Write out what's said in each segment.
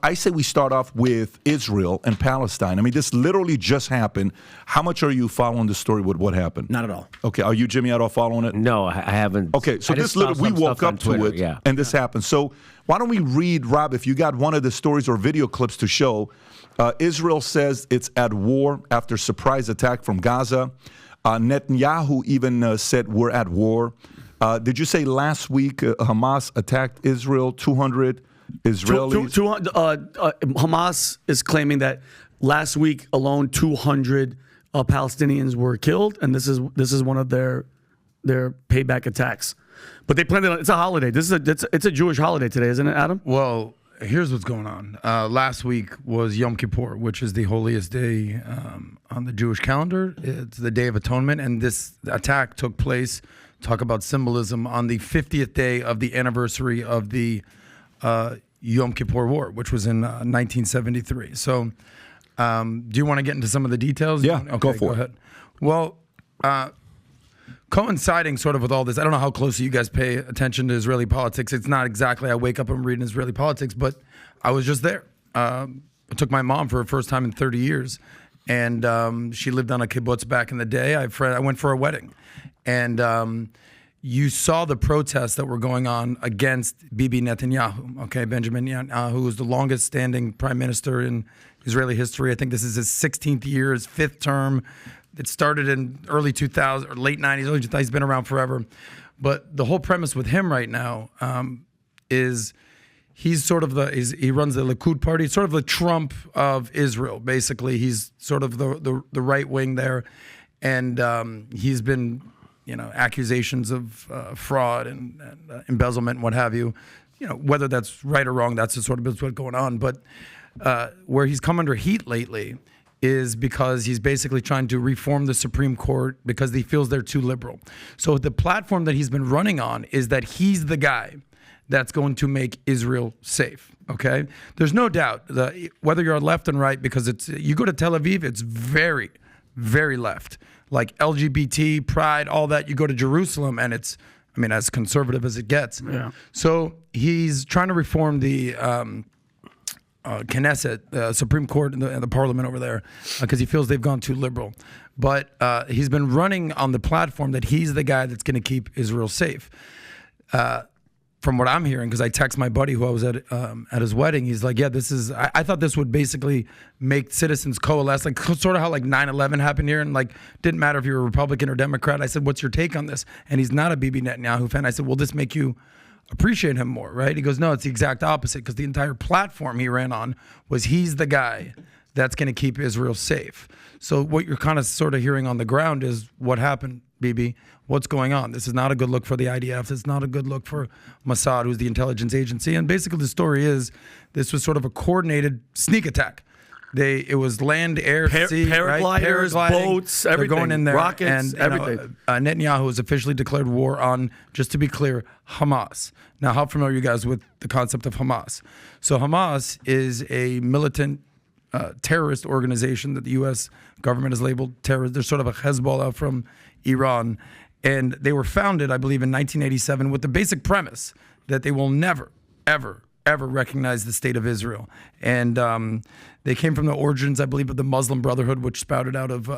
I say we start off with Israel and Palestine. I mean, this literally just happened. How much are you following the story with what happened? Not at all. Okay, are you, Jimmy, at all following it? No, I haven't. Okay, so this literally, we woke up to it, and this happened. So why don't we read, Rob, if you got one of the stories or video clips to show. Israel says it's at war after surprise attack from Gaza. Netanyahu even said we're at war. Did you say last week Hamas attacked Israel, 200 Israelis? Hamas is claiming that last week alone 200 Palestinians were killed, and this is one of their payback attacks. But they planned it on, it's a holiday. It's a Jewish holiday today, isn't it, Adam? Well, here's what's going on. Last week was Yom Kippur, which is the holiest day on the Jewish calendar. It's the Day of Atonement, and this attack took place, talk about symbolism, on the 50th day of the anniversary of the Yom Kippur War, which was in 1973. So do you want to get into some of the details? Yeah, okay, go for it. Ahead. Well, coinciding sort of with all this, I don't know how closely you guys pay attention to Israeli politics. It's not exactly I wake up and read Israeli politics, but I was just there. I took my mom for her first time in 30 years, and she lived on a kibbutz back in the day. I went for a wedding, and you saw the protests that were going on against Bibi Netanyahu, okay, Benjamin Netanyahu, who was the longest standing prime minister in Israeli history. I think this is his 16th year, his 5th term. It started in early 2000s or late 90s, early 2000s. He's been around forever. But the whole premise with him right now is he's sort of he runs the Likud party, sort of the Trump of Israel, basically. He's sort of the right wing there. And he's been, accusations of fraud and embezzlement and what have you. Whether that's right or wrong, that's the sort of what's going on. But where he's come under heat lately is because he's basically trying to reform the Supreme Court because he feels they're too liberal. So the platform that he's been running on is that he's the guy that's going to make Israel safe, okay? There's no doubt that whether you're left and right, because you go to Tel Aviv, it's very, very left. Like LGBT, pride, all that. You go to Jerusalem, and it's, as conservative as it gets. Yeah. So he's trying to reform the Knesset, the Supreme Court, and the Parliament over there, because he feels they've gone too liberal. But he's been running on the platform that he's the guy that's going to keep Israel safe. From what I'm hearing, because I text my buddy who I was at his wedding, he's like, yeah, this is, I thought this would basically make citizens coalesce, like sort of how like 9/11 happened here, and like didn't matter if you were a Republican or Democrat. I said, what's your take on this? And he's not a Bibi Netanyahu fan. I said, will this make you appreciate him more, right? He goes, no, it's the exact opposite, because the entire platform he ran on was he's the guy that's going to keep Israel safe. So what you're kind of sort of hearing on the ground is what happened, Bibi. What's going on? This is not a good look for the IDF. It's not a good look for Mossad, who's the intelligence agency. And basically the story is this was sort of a coordinated sneak attack. It was land, air, sea, paragliders, right? boats, everything. They're going in there, rockets, and everything. Netanyahu has officially declared war on, just to be clear, Hamas. Now, how familiar are you guys with the concept of Hamas? So Hamas is a militant terrorist organization that the U.S. government has labeled terrorist. They're sort of a Hezbollah from Iran. And they were founded, I believe, in 1987 with the basic premise that they will never, ever, ever recognize the state of Israel. And they came from the origins, I believe, of the Muslim Brotherhood, which sprouted out of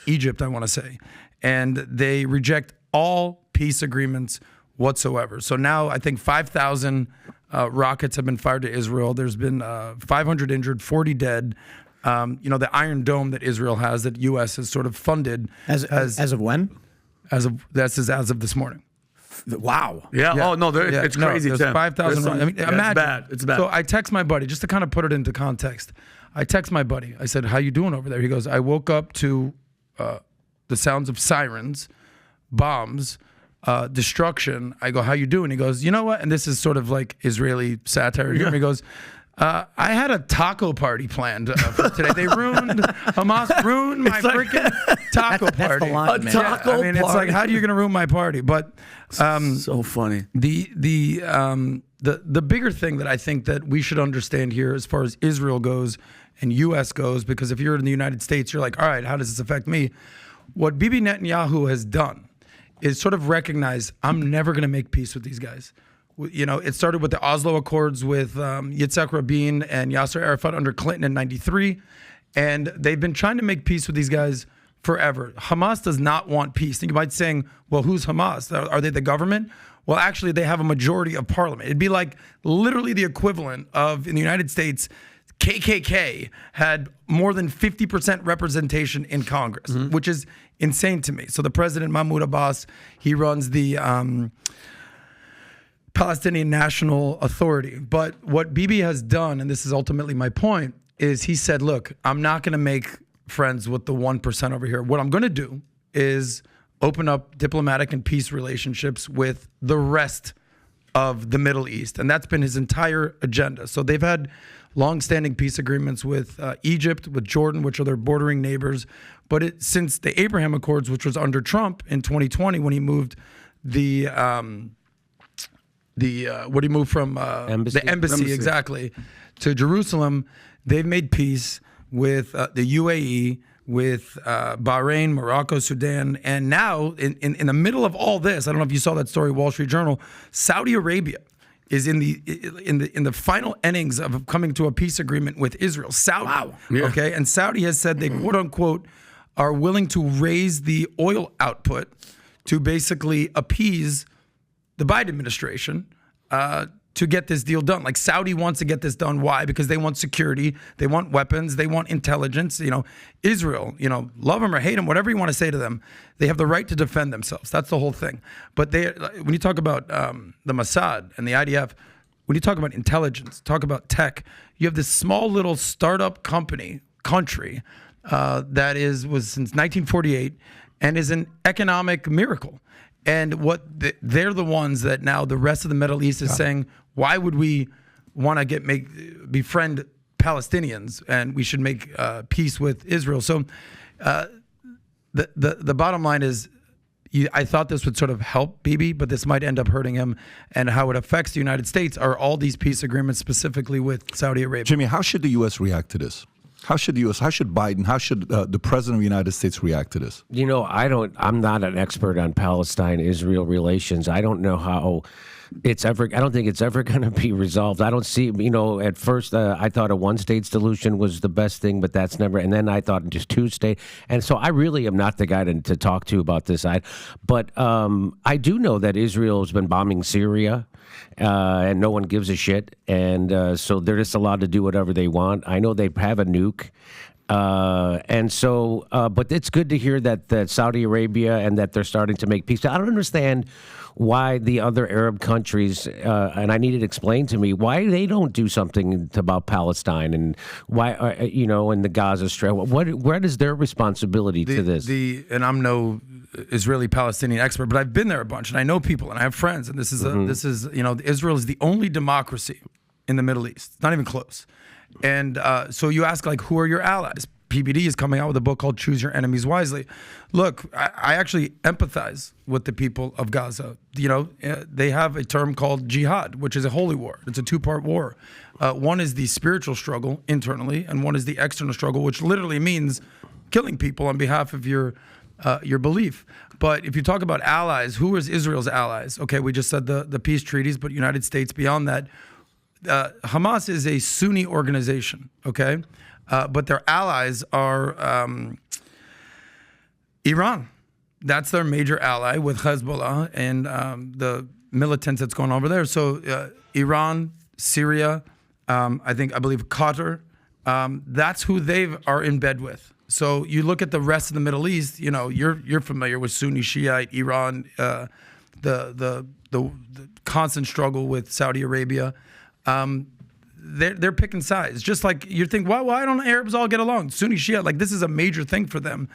Egypt, I want to say. And they reject all peace agreements whatsoever. So now I think 5,000 rockets have been fired to Israel. There's been 500 injured, 40 dead. The Iron Dome that Israel has, that U.S. has sort of funded. As of when? As of this morning. Wow. Yeah. Oh no, it's crazy. There's 5,000. Imagine. It's bad. It's bad. So I text my buddy just to kind of put it into context. I text my buddy. I said, "How you doing over there?" He goes, "I woke up to the sounds of sirens, bombs, destruction." I go, "How you doing?" He goes, "You know what?" And this is sort of like Israeli satire. Yeah. He goes, I had a taco party planned for today. Hamas ruined my freaking taco party. That's the line, man. Taco party. It's like, how are you going to ruin my party? But so funny. The bigger thing that I think that we should understand here, as far as Israel goes and U.S. goes, because if you're in the United States, you're like, all right, how does this affect me? What Bibi Netanyahu has done is sort of recognize, I'm never going to make peace with these guys. It started with the Oslo Accords with Yitzhak Rabin and Yasser Arafat under Clinton in '93, and they've been trying to make peace with these guys forever. Hamas does not want peace. And you might be saying, well, who's Hamas? Are they the government? Well, actually, they have a majority of parliament. It'd be like literally the equivalent of, in the United States, KKK had more than 50% representation in Congress, which is insane to me. So the president, Mahmoud Abbas, he runs the Palestinian National Authority. But what Bibi has done, and this is ultimately my point, is he said, look, I'm not going to make friends with the 1% over here. What I'm going to do is open up diplomatic and peace relationships with the rest of the Middle East. And that's been his entire agenda. So they've had long-standing peace agreements with Egypt, with Jordan, which are their bordering neighbors. But since the Abraham Accords, which was under Trump in 2020, when he moved the embassy exactly to Jerusalem, they've made peace with the UAE, with Bahrain, Morocco, Sudan, and now in the middle of all this, I don't know if you saw that story, Wall Street Journal, Saudi Arabia is in the final innings of coming to a peace agreement with Israel. Saudi, wow. Yeah. Okay, and Saudi has said they quote unquote are willing to raise the oil output to basically appease the Biden administration to get this deal done. Like Saudi wants to get this done. Why? Because they want security, they want weapons, they want intelligence. Israel, love them or hate them, whatever you want to say to them, they have the right to defend themselves. That's the whole thing. But when you talk about the Mossad and the IDF, when you talk about intelligence, talk about tech, you have this small little startup country that was since 1948 and is an economic miracle. And they're the ones that now the rest of the Middle East is saying, why would we want to befriend Palestinians and we should make peace with Israel? So the bottom line is, I thought this would sort of help Bibi, but this might end up hurting him. And how it affects the United States are all these peace agreements, specifically with Saudi Arabia. Jimmy, how should the U.S. react to this? How should Biden, how should the President of the United States react to this? I'm not an expert on Palestine-Israel relations. I don't know how I don't think it's ever going to be resolved. I don't see, at first I thought a one-state solution was the best thing, but that's never, and then I thought just two-state. And so I really am not the guy to talk to about this. But I do know that Israel has been bombing Syria. And no one gives a shit. And so they're just allowed to do whatever they want. I know they have a nuke. And so, but it's good to hear that Saudi Arabia and that they're starting to make peace. I don't understand why the other Arab countries, and I need it explained to me, why they don't do something about Palestine and why, in the Gaza Strip. Where is their responsibility to this? And I'm no Israeli-Palestinian expert, but I've been there a bunch, and I know people, and I have friends, and this is Israel is the only democracy in the Middle East. It's not even close. And so you ask, who are your allies? PBD is coming out with a book called Choose Your Enemies Wisely. Look, I actually empathize with the people of Gaza. They have a term called jihad, which is a holy war. It's a two-part war. One is the spiritual struggle internally, and one is the external struggle, which literally means killing people on behalf of your belief. But if you talk about allies, who is Israel's allies? Okay, we just said the peace treaties, but United States beyond that. Hamas is a Sunni organization, okay? But their allies are Iran. That's their major ally with Hezbollah and the militants that's going over there. So Iran, Syria, I believe Qatar, that's who they are in bed with. So you look at the rest of the Middle East, you're familiar with Sunni Shiite, Iran, the constant struggle with Saudi Arabia. They're picking sides. Just like you think, why don't Arabs all get along? Sunni Shia, this is a major thing for them.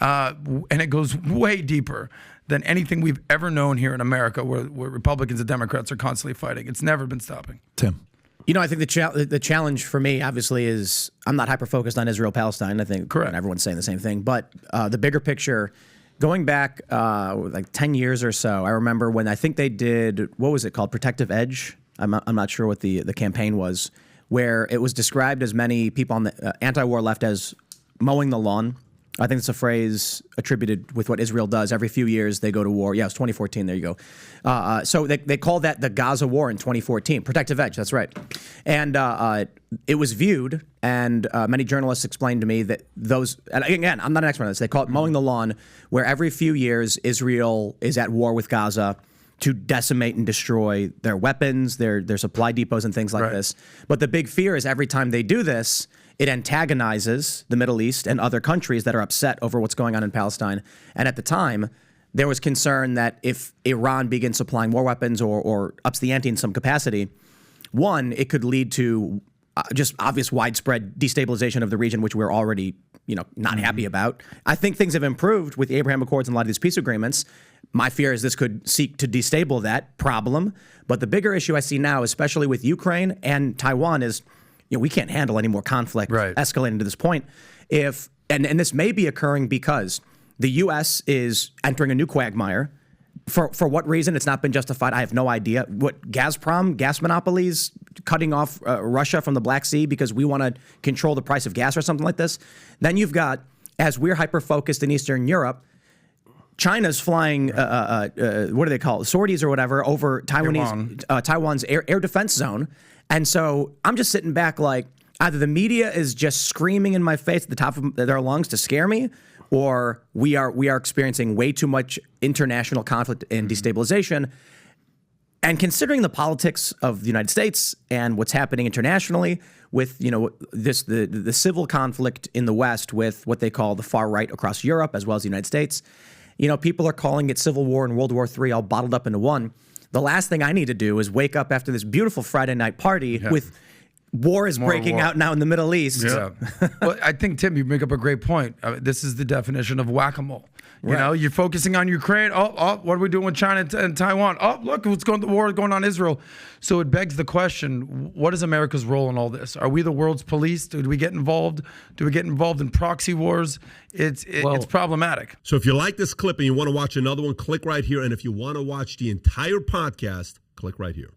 And it goes way deeper than anything we've ever known here in America, where Republicans and Democrats are constantly fighting. It's never been stopping. Tim. I think the challenge for me, obviously, is I'm not hyper-focused on Israel-Palestine. I think correct. Everyone's saying the same thing. But the bigger picture, going back 10 years or so, I remember when I think they did, what was it called, Protective Edge? I'm not sure what the campaign was, where it was described as many people on the anti-war left as mowing the lawn I think it's a phrase attributed with what Israel does. Every few years, they go to war. Yeah, it was 2014. There you go. So they call that the Gaza War in 2014. Protective edge, that's right. And it was viewed, and many journalists explained to me that those, and again, I'm not an expert on this, they call it mowing the lawn, where every few years, Israel is at war with Gaza to decimate and destroy their weapons, their supply depots and things like this. But the big fear is every time they do this, it antagonizes the Middle East and other countries that are upset over what's going on in Palestine. And at the time, there was concern that if Iran begins supplying more weapons or ups the ante in some capacity, one, it could lead to just obvious widespread destabilization of the region, which we're already, not happy about. I think things have improved with the Abraham Accords and a lot of these peace agreements. My fear is this could seek to destabilize that problem. But the bigger issue I see now, especially with Ukraine and Taiwan, is we can't handle any more conflict escalating to this point. And this may be occurring because the U.S. is entering a new quagmire. For what reason? It's not been justified. I have no idea. What, Gazprom, gas monopolies, cutting off Russia from the Black Sea because we want to control the price of gas or something like this. Then you've got, as we're hyper-focused in Eastern Europe, China's flying, what do they call it, sorties or whatever, over Taiwan's air defense zone. And so I'm just sitting back like either the media is just screaming in my face at the top of their lungs to scare me, or we are experiencing way too much international conflict and destabilization. And considering the politics of the United States and what's happening internationally with, the civil conflict in the West with what they call the far right across Europe as well as the United States, people are calling it Civil War and World War III all bottled up into one. The last thing I need to do is wake up after this beautiful Friday night party with war is breaking out now in the Middle East. Yeah. Well, I think, Tim, you make up a great point. This is the definition of whack-a-mole. You're focusing on Ukraine. What are we doing with China and Taiwan? Look, the war going on in Israel. So it begs the question, what is America's role in all this? Are we the world's police? Do we get involved? Do we get involved in proxy wars? It's problematic. So if you like this clip and you want to watch another one, click right here. And if you want to watch the entire podcast, click right here.